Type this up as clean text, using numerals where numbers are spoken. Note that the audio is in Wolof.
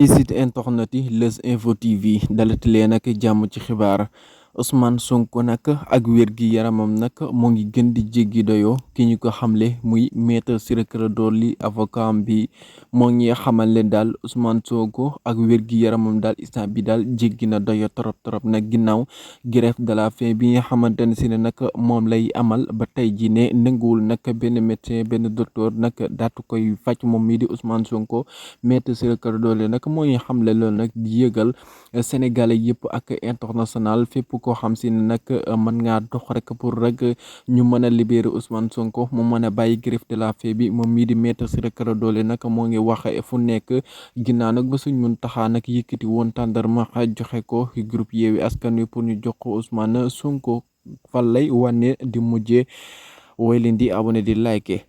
Site internet yi Leuz Info TV dalati leen ak jàmm ci xibaar. Ousmane Sonko nag ak wér gi yaramam nag moo ngi gën di jéggi doyoo ki ñu ko xamle muy maître Ciré Clédor Ly avocat bi moo ngi xamal leen daal Ousmane Sonko ak wér gi yaramam daal instant bi daal jéggi na doyo trop nag ginnaaw grève de la faim bi nga xamante ne si ne nag moom lay amal ba tey ji ne nanguwul nag benn médecin benn docteur nag daatu koy faj moom mii di Ousmane Sonko. maître Ciré Clédor Ly nag moo ngi xamle loolu nag di yëgal sénégalais yëpp ak international fépp koo xam si ne nag mën ngaa dox rek pour rek ñu mën a libérer Ousmane Sonko mu mën a bàyyi grève de la faim bi moom mii di maître Ciré Clédor Ly nag moo ngi wax fu nekk ginnaaw nag ba suñ mun taxaa nag yëkkati woon tàndarma joxe ko groupe Yewwi Askan Wi pour ñu jox ko Ousmane Sonko fan lay wane di mujjee woy leen di abonné di like